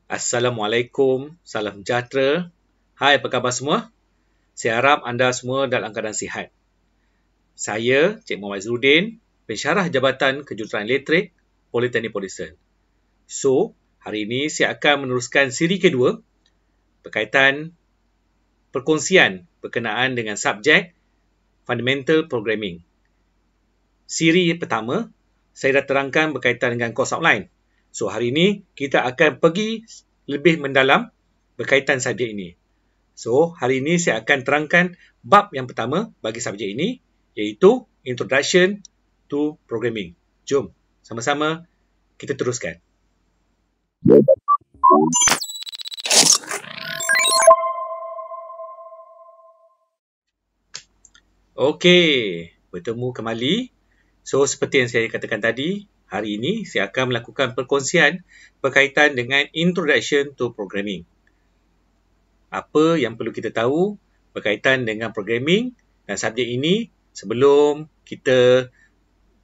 Assalamualaikum, salam sejahtera. Hai, apa khabar semua? Saya harap anda semua dalam keadaan sihat. Saya, Cik Muhammad Zudin, pensyarah Jabatan Kejuruteraan Elektrik, Politeknik Polisen. So, hari ini saya akan meneruskan siri kedua berkaitan perkongsian berkenaan dengan subjek Fundamental Programming. Siri pertama, saya dah terangkan berkaitan dengan course outline. So, hari ini kita akan pergi lebih mendalam berkaitan subjek ini. So, hari ini saya akan terangkan bab yang pertama bagi subjek ini, iaitu Introduction to Programming. Jom, sama-sama kita teruskan. Okey, bertemu kembali. So, seperti yang saya katakan tadi, hari ini saya akan melakukan perkongsian berkaitan dengan Introduction to Programming. Apa yang perlu kita tahu berkaitan dengan programming dan subjek ini sebelum kita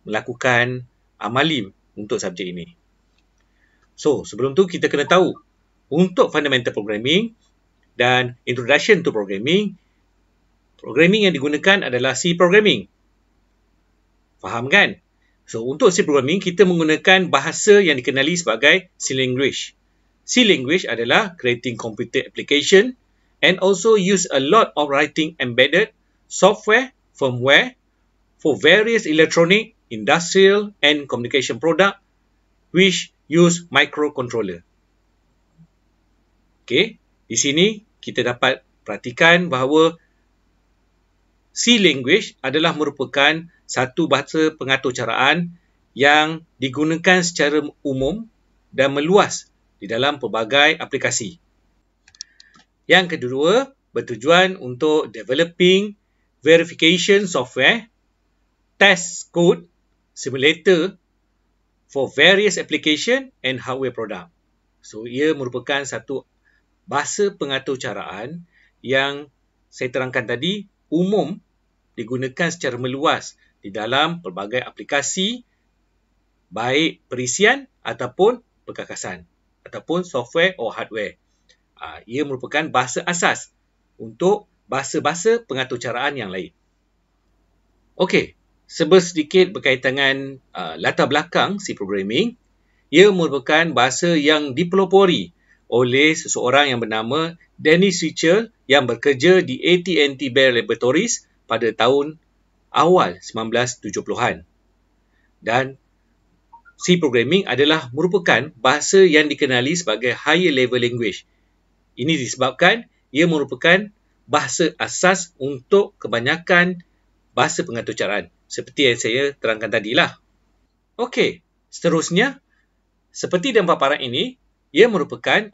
melakukan amali untuk subjek ini. So, sebelum tu kita kena tahu untuk Fundamental Programming dan Introduction to Programming, programming yang digunakan adalah C Programming. Faham kan? So, untuk C Programming, kita menggunakan bahasa yang dikenali sebagai C Language. C Language adalah creating computer application and also use a lot of writing embedded software, firmware for various electronic, industrial and communication product which use microcontroller. Okey, di sini kita dapat perhatikan bahawa C Language adalah merupakan satu bahasa pengaturcaraan yang digunakan secara umum dan meluas di dalam pelbagai aplikasi. Yang kedua, bertujuan untuk developing verification software, test code, simulator for various application and hardware product. So, ia merupakan satu bahasa pengaturcaraan yang saya terangkan tadi umum digunakan secara meluas di dalam pelbagai aplikasi, baik perisian ataupun perkakasan, ataupun software atau hardware. Ia merupakan bahasa asas untuk bahasa-bahasa pengaturcaraan yang lain. Okey, sedikit berkaitan dengan latar belakang C Programming. Ia merupakan bahasa yang dipelopori oleh seseorang yang bernama Dennis Ritchie yang bekerja di AT&T Bell Laboratories pada tahun awal 1970-an. Dan C Programming adalah merupakan bahasa yang dikenali sebagai higher level language. Ini disebabkan ia merupakan bahasa asas untuk kebanyakan bahasa pengaturcaraan seperti yang saya terangkan tadilah. Okey, seterusnya seperti dalam paparan ini, ia merupakan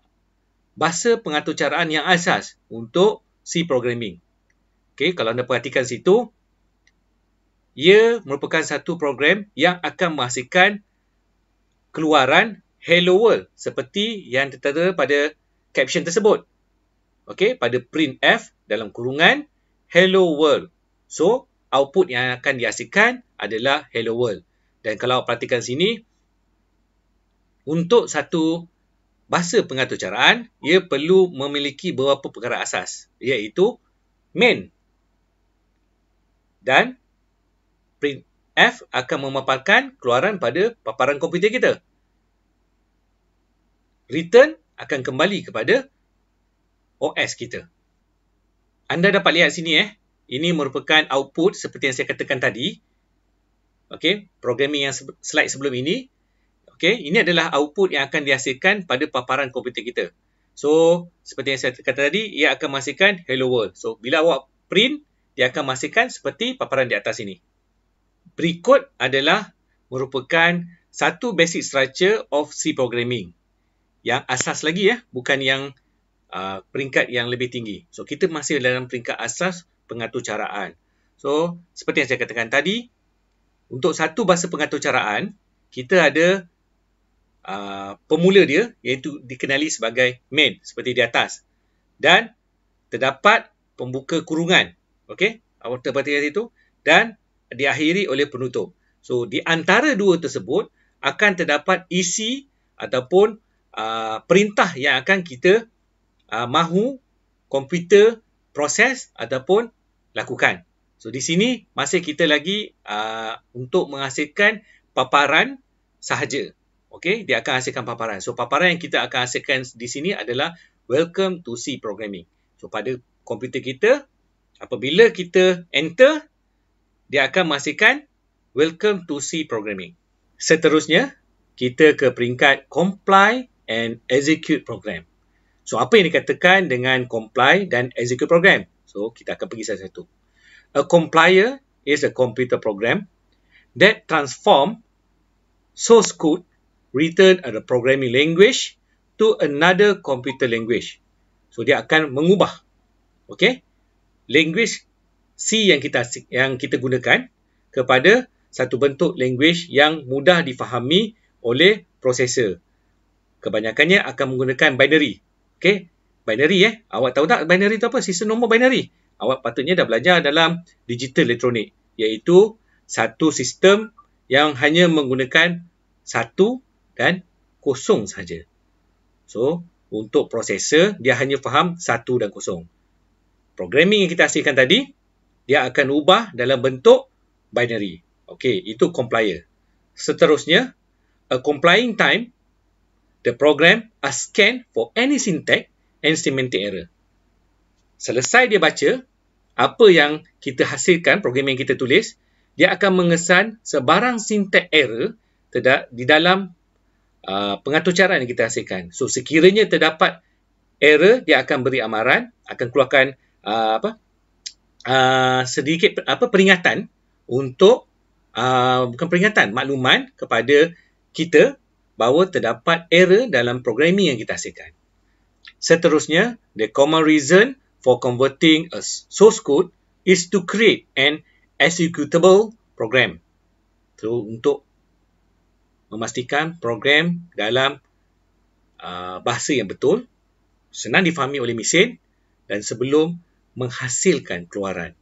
bahasa pengaturcaraan yang asas untuk C Programming. Okey, kalau anda perhatikan situ, ia merupakan satu program yang akan menghasilkan keluaran Hello World seperti yang tertera pada caption tersebut. Okey, pada printf dalam kurungan Hello World. So, output yang akan dihasilkan adalah Hello World. Dan kalau perhatikan sini, untuk satu bahasa pengaturcaraan, ia perlu memiliki beberapa perkara asas, iaitu main. Dan printf akan memaparkan keluaran pada paparan komputer kita. Return akan kembali kepada OS kita. Anda dapat lihat sini ini merupakan output seperti yang saya katakan tadi. Okey, programming yang slide sebelum ini. Okey, ini adalah output yang akan dihasilkan pada paparan komputer kita. So, seperti yang saya kata tadi, ia akan menghasilkan Hello World. So, bila awak print, dia akan menghasilkan seperti paparan di atas ini. Berikut adalah merupakan satu basic structure of C Programming. Yang asas lagi bukan yang peringkat yang lebih tinggi. So, kita masih dalam peringkat asas pengaturcaraan. So, seperti yang saya katakan tadi, untuk satu bahasa pengaturcaraan, kita ada pemula dia, iaitu dikenali sebagai main, seperti di atas. Dan terdapat pembuka kurungan. Okey, awak terperhatikan itu. Dan diakhiri oleh penutup. So, di antara dua tersebut, akan terdapat isi ataupun perintah yang akan kita mahu komputer proses ataupun lakukan. So di sini masih kita lagi untuk menghasilkan paparan sahaja. Okey, dia akan hasilkan paparan. So paparan yang kita akan hasilkan di sini adalah welcome to C programming. So pada komputer kita, apabila kita enter, dia akan menghasilkan welcome to C programming. Seterusnya, kita ke peringkat compile and execute program. So apa yang dikatakan dengan compile dan execute program? So kita akan pergi satu-satu. A compiler is a computer program that transform source code written in a programming language to another computer language. So dia akan mengubah, okay, language C yang kita gunakan kepada satu bentuk language yang mudah difahami oleh prosesor. Kebanyakannya akan menggunakan binary. Okay, binary awak tahu tak binary itu apa? Sistem nombor binary. Awak patutnya dah belajar dalam digital elektronik, iaitu satu sistem yang hanya menggunakan 1 dan 0 saja. So, untuk prosesor, dia hanya faham 1 dan 0. Programming yang kita hasilkan tadi, dia akan ubah dalam bentuk binary. Okey, itu compiler. Seterusnya, a complying time, the program are scanned for any syntax and semantic error. Selesai dia baca, apa yang kita hasilkan, program yang kita tulis, dia akan mengesan sebarang syntax error di dalam pengaturan yang kita hasilkan. So, sekiranya terdapat error, dia akan beri amaran, akan keluarkan sedikit peringatan untuk bukan peringatan, makluman kepada kita bahawa terdapat error dalam programming yang kita hasilkan. Seterusnya, the common reason for converting a source code is to create an executable program. So, untuk memastikan program dalam bahasa yang betul, senang difahami oleh mesin dan sebelum menghasilkan keluaran.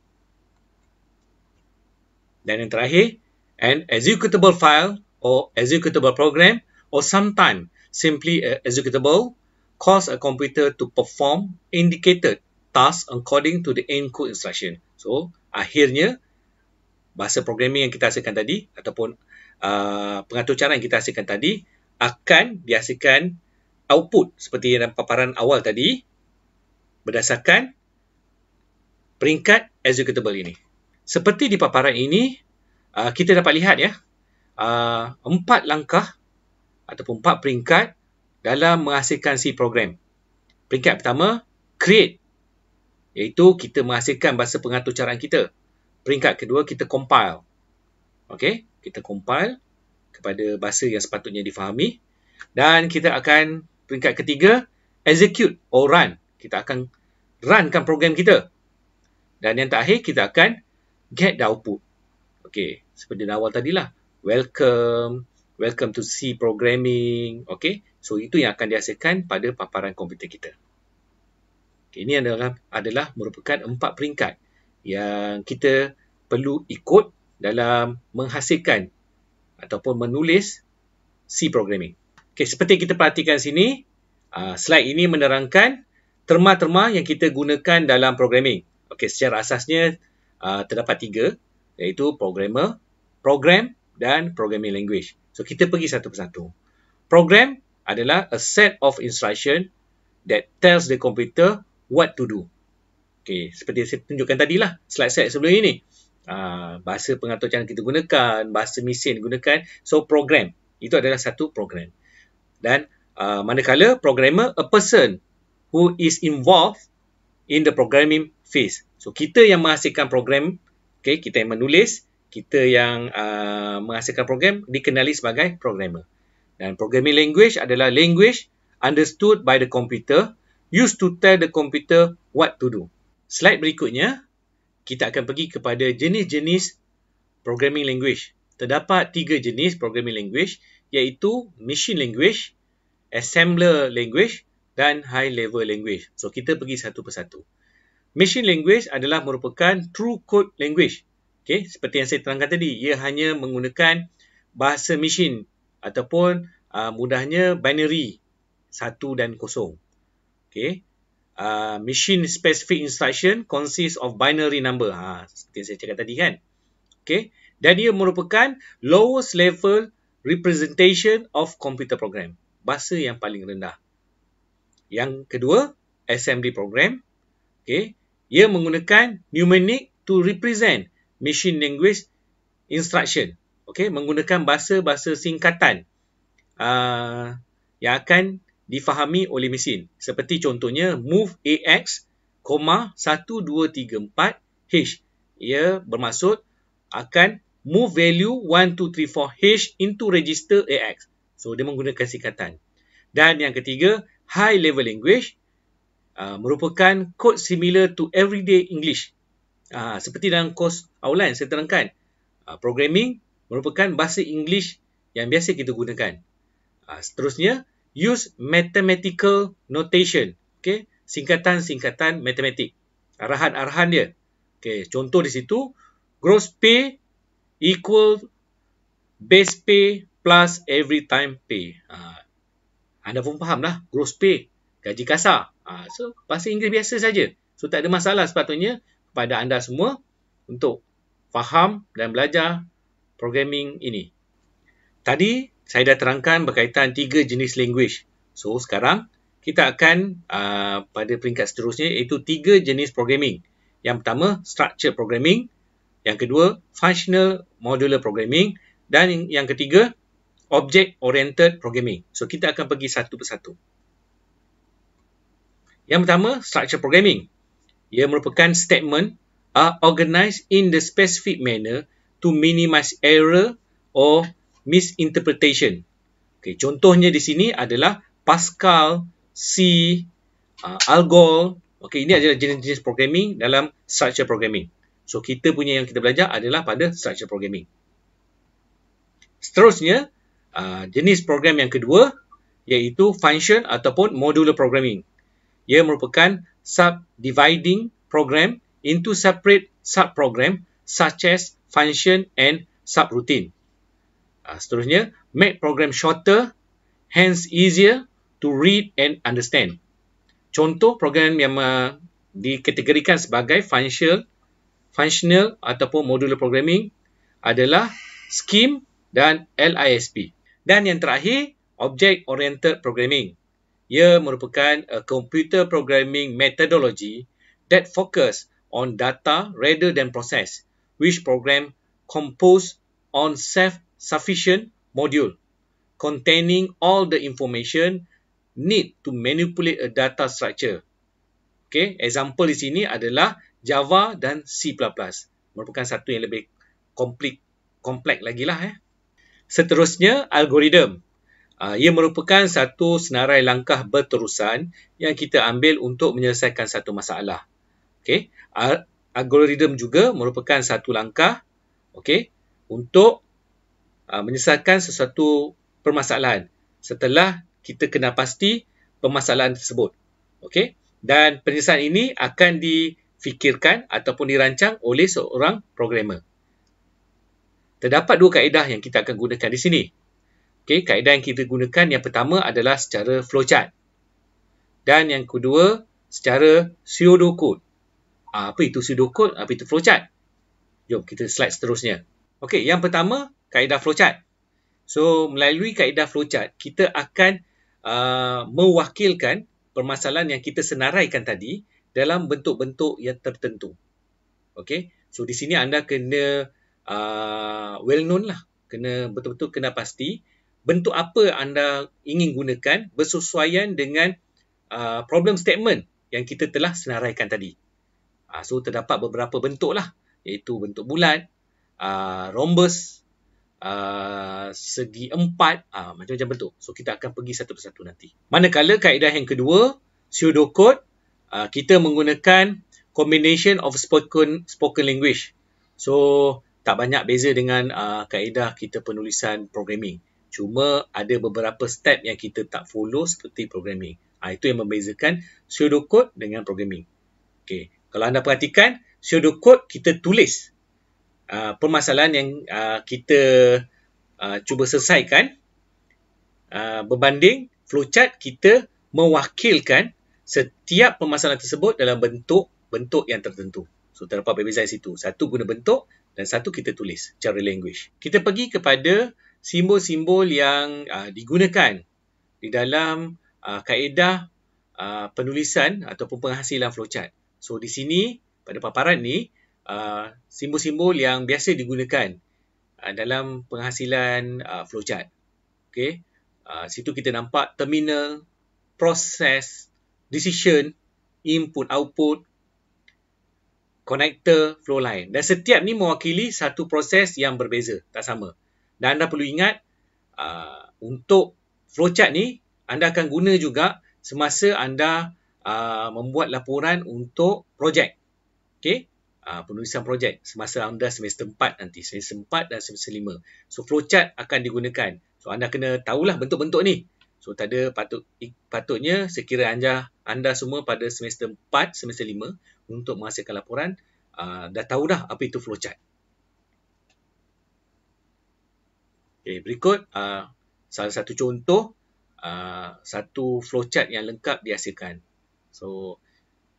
Dan yang terakhir, an executable file or executable program or sometimes simply a executable cause a computer to perform indicated tasks according to the encode instruction. So, akhirnya bahasa programming yang kita hasilkan tadi ataupun pengatur cara yang kita hasilkan tadi akan dihasilkan output seperti dalam paparan awal tadi berdasarkan peringkat executable ini. Seperti di paparan ini, kita dapat lihat 4 langkah ataupun 4 peringkat dalam menghasilkan C program. Peringkat pertama, create, iaitu kita menghasilkan bahasa pengatur caraan kita. Peringkat kedua, kita compile. Okey, kita compile kepada bahasa yang sepatutnya difahami. Dan kita akan, peringkat ketiga, execute or run. Kita akan runkan program kita. Dan yang terakhir, kita akan get the output. Okey, seperti awal tadilah. Welcome to C programming. Okey, so itu yang akan dihasilkan pada paparan komputer kita. Okay, ini adalah merupakan 4 peringkat yang kita perlu ikut dalam menghasilkan ataupun menulis C programming. Okay, seperti kita perhatikan sini, slide ini menerangkan terma-terma yang kita gunakan dalam programming. Okay, secara asasnya terdapat 3, iaitu programmer, program dan programming language. So, kita pergi satu persatu. Program adalah a set of instruction that tells the computer what to do. Okay, seperti saya tunjukkan tadilah, slide sebelum ini. Bahasa pengatur cara kita gunakan, bahasa mesin gunakan. So, program. Itu adalah satu program. Dan manakala programmer, a person who is involved in the programming phase. So, kita yang menghasilkan program, okay, kita yang menulis, kita yang menghasilkan program, dikenali sebagai programmer. Dan programming language adalah language understood by the computer, used to tell the computer what to do. Slide berikutnya, kita akan pergi kepada jenis-jenis programming language. Terdapat 3 jenis programming language, iaitu machine language, assembler language dan high level language. So, kita pergi satu persatu. Machine language adalah merupakan true code language. Okay, seperti yang saya terangkan tadi, ia hanya menggunakan bahasa mesin ataupun mudahnya binary. 1 dan 0. Okay. Machine specific instruction consists of binary number. Seperti yang saya cakap tadi kan. Okay. Dan dia merupakan lowest level representation of computer program. Bahasa yang paling rendah. Yang kedua, assembly program. Okay. Ia menggunakan mnemonic to represent machine language instruction. Okay. Menggunakan bahasa-bahasa singkatan yang akan difahami oleh mesin. Seperti contohnya move AX, 1, 2, 3, 4 H. Ia bermaksud akan move value 1, 2, 3, 4 H into register AX. So, dia menggunakan singkatan. Dan yang ketiga, high level language merupakan code similar to everyday English. Seperti dalam kos awalan saya terangkan. Programming merupakan bahasa English yang biasa kita gunakan. Seterusnya, use mathematical notation. Okay. Singkatan-singkatan matematik. Arahan-arahan dia. Okay. Contoh di situ, gross pay equal base pay plus every time pay. Anda pun faham lah, gross pay, gaji kasar. So, bahasa Inggeris biasa saja. So, tak ada masalah sepatutnya kepada anda semua untuk faham dan belajar programming ini. Tadi, saya dah terangkan berkaitan 3 jenis language. So, sekarang kita akan pada peringkat seterusnya iaitu 3 jenis programming. Yang pertama, structured programming. Yang kedua, functional modular programming. Dan yang ketiga, object-oriented programming. So, kita akan pergi satu persatu. Yang pertama, structured programming. Ia merupakan statement are organized in the specific manner to minimize error or misinterpretation. Okay, contohnya di sini adalah Pascal, C, Algol. Okay, ini adalah jenis-jenis programming dalam structured programming. So, kita punya yang kita belajar adalah pada structured programming. Seterusnya, jenis program yang kedua iaitu function ataupun modular programming. Ia merupakan subdividing program into separate subprogram such as function and subroutine. Seterusnya, make program shorter, hence easier to read and understand. Contoh program yang dikategorikan sebagai functional ataupun modular programming adalah Scheme dan LISP. Dan yang terakhir, object-oriented programming. Ia merupakan a computer programming methodology that focus on data rather than process, which program composed on self-sufficient module containing all the information need to manipulate a data structure. Okay, example di sini adalah Java dan C++. Merupakan satu yang lebih kompleks lagi lah. Seterusnya, algoritma. Ia merupakan satu senarai langkah berterusan yang kita ambil untuk menyelesaikan satu masalah. Okay. Algoritma juga merupakan satu langkah untuk menyelesaikan sesuatu permasalahan setelah kita kenal pasti permasalahan tersebut. Okay. Dan penyelesaian ini akan difikirkan ataupun dirancang oleh seorang programmer. Terdapat 2 kaedah yang kita akan gunakan di sini. Okay, kaedah yang kita gunakan yang pertama adalah secara flowchart. Dan yang kedua secara pseudocode. Apa itu pseudocode? Apa itu flowchart? Jom kita slide seterusnya. Okey, yang pertama kaedah flowchart. So, melalui kaedah flowchart, kita akan mewakilkan permasalahan yang kita senaraikan tadi dalam bentuk-bentuk yang tertentu. Okey, so di sini anda kena well known lah. Kena betul-betul kena pasti bentuk apa anda ingin gunakan bersesuaian dengan problem statement yang kita telah senaraikan tadi. So, terdapat beberapa bentuk lah. Iaitu bentuk bulat, rhombus, segi 4, macam-macam bentuk. So, kita akan pergi satu persatu nanti. Manakala kaedah yang kedua, pseudocode, kita menggunakan combination of spoken language. So, tak banyak beza dengan kaedah kita penulisan programming. Cuma ada beberapa step yang kita tak follow seperti programming. Itu yang membezakan pseudocode dengan programming. Okay. Kalau anda perhatikan, pseudocode kita tulis permasalahan yang kita cuba selesaikan berbanding flowchart kita mewakilkan setiap permasalahan tersebut dalam bentuk yang tertentu. So, terdapat perbezaan di situ. Satu guna bentuk dan satu kita tulis secara language. Kita pergi kepada simbol-simbol yang digunakan di dalam kaedah penulisan ataupun penghasilan flowchart. So, di sini pada paparan ni, simbol-simbol yang biasa digunakan dalam penghasilan flowchart. Okay. Situ kita nampak terminal, process, decision, input, output, connector, flow line. Dan setiap ni mewakili satu proses yang berbeza, tak sama. Dan anda perlu ingat, untuk flowchart ni, anda akan guna juga semasa anda membuat laporan untuk projek. Okay? Penulisan projek semasa anda semester 4 nanti, semester 4 dan semester 5. So, flowchart akan digunakan. So, anda kena tahulah bentuk-bentuk ni. So, patutnya sekiranya anda semua pada semester 4, semester 5 untuk menghasilkan laporan, dah tahu dah apa itu flowchart. Okay, berikut salah satu contoh satu flowchart yang lengkap dihasilkan. So,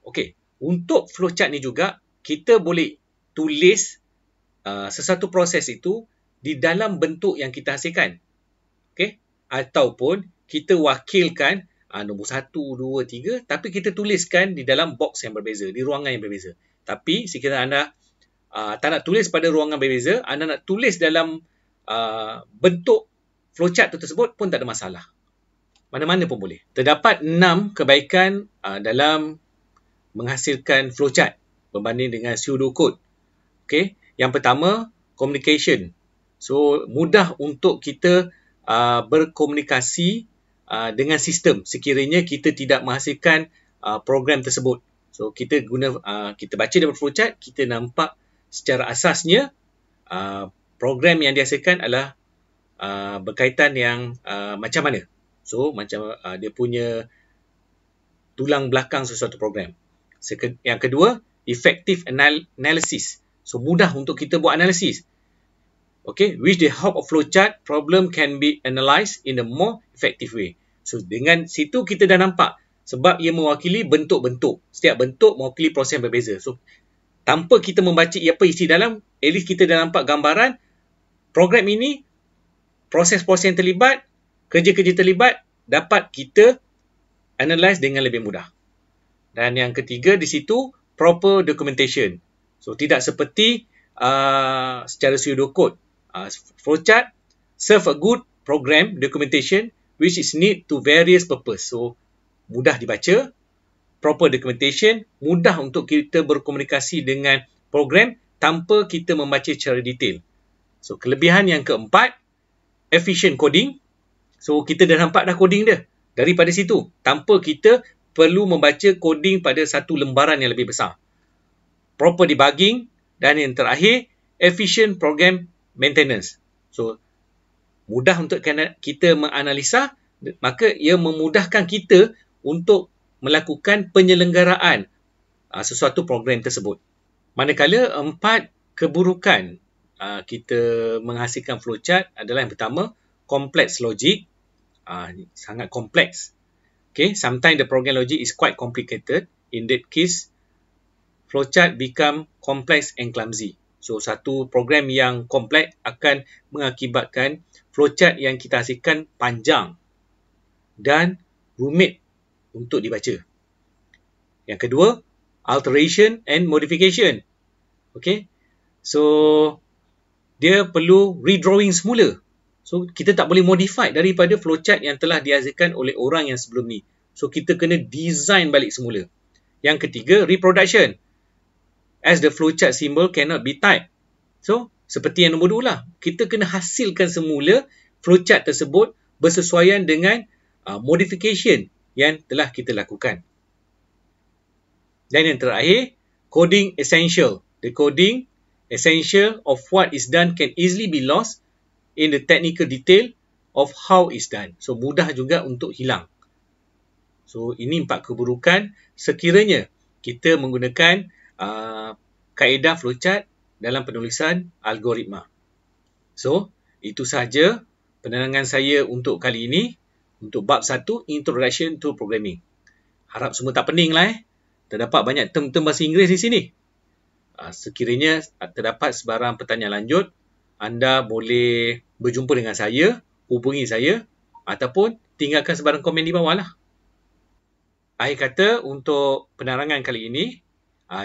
okay, untuk flowchart ni juga kita boleh tulis sesuatu proses itu di dalam bentuk yang kita hasilkan. Okay? Ataupun kita wakilkan nombor 1, 2, 3 tapi kita tuliskan di dalam box yang berbeza, di ruangan yang berbeza. Tapi sekiranya anda tak nak tulis pada ruangan berbeza, anda nak tulis dalam bentuk flowchart tersebut pun tak ada masalah. Mana-mana pun boleh. Terdapat 6 kebaikan dalam menghasilkan flowchart berbanding dengan pseudocode. Okay? Yang pertama, communication. So, mudah untuk kita berkomunikasi dengan sistem sekiranya kita tidak menghasilkan program tersebut. So, kita baca dalam flowchart, kita nampak secara asasnya program yang dihasilkan adalah berkaitan yang macam mana. So, macam dia punya tulang belakang sesuatu program. Yang kedua, effective analysis. So, mudah untuk kita buat analisis. Okay, with the help of flowchart, problem can be analysed in a more effective way. So, dengan situ kita dah nampak sebab ia mewakili bentuk-bentuk. Setiap bentuk mewakili proses yang berbeza. So, tanpa kita membaca apa isi dalam, at least kita dah nampak gambaran program ini, proses-proses yang terlibat, kerja-kerja terlibat, dapat kita analyse dengan lebih mudah. Dan yang ketiga di situ, proper documentation. So, tidak seperti secara pseudocode. Flowchart serve a good program documentation which is need to various purpose. So, mudah dibaca, proper documentation, mudah untuk kita berkomunikasi dengan program tanpa kita membaca secara detail. So, kelebihan yang keempat, efficient coding. So, kita dah nampak dah coding dia daripada situ. Tanpa kita perlu membaca coding pada satu lembaran yang lebih besar. Proper debugging. Dan yang terakhir, efficient program maintenance. So, mudah untuk kita menganalisa, maka ia memudahkan kita untuk melakukan penyelenggaraan sesuatu program tersebut. Manakala 4 keburukan kita menghasilkan flowchart adalah yang pertama, complex logic. Sangat kompleks. Okay, sometimes the program logic is quite complicated. In that case, flowchart become complex and clumsy. So, satu program yang kompleks akan mengakibatkan flowchart yang kita hasilkan panjang dan rumit untuk dibaca. Yang kedua, alteration and modification. Okay, so dia perlu redrawing semula. So, kita tak boleh modify daripada flowchart yang telah dihasilkan oleh orang yang sebelum ni. So, kita kena design balik semula. Yang ketiga, reproduction. As the flowchart symbol cannot be typed. So, seperti yang nombor 2 lah. Kita kena hasilkan semula flowchart tersebut bersesuaian dengan modification yang telah kita lakukan. Dan yang terakhir, coding essential. The coding essential of what is done can easily be lost in the technical detail of how it's done. So, mudah juga untuk hilang. So, ini 4 keburukan sekiranya kita menggunakan kaedah flowchart dalam penulisan algoritma. So, itu sahaja penerangan saya untuk kali ini. untuk bab 1 Introduction to Programming. Harap semua tak pening lah Terdapat banyak term-term bahasa Inggeris di sini. Sekiranya terdapat sebarang pertanyaan lanjut, anda boleh berjumpa dengan saya, hubungi saya ataupun tinggalkan sebarang komen di bawah lah. Akhir kata untuk penerangan kali ini,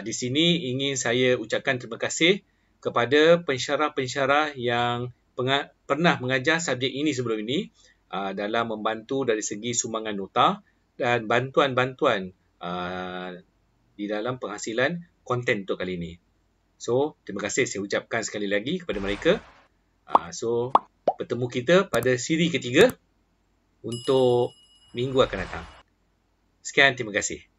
di sini ingin saya ucapkan terima kasih kepada pensyarah-pensyarah yang pernah mengajar subjek ini sebelum ini dalam membantu dari segi sumbangan nota dan bantuan-bantuan di dalam penghasilan konten untuk kali ini. So, terima kasih saya ucapkan sekali lagi kepada mereka. So, bertemu kita pada siri ketiga untuk minggu akan datang. Sekian, terima kasih.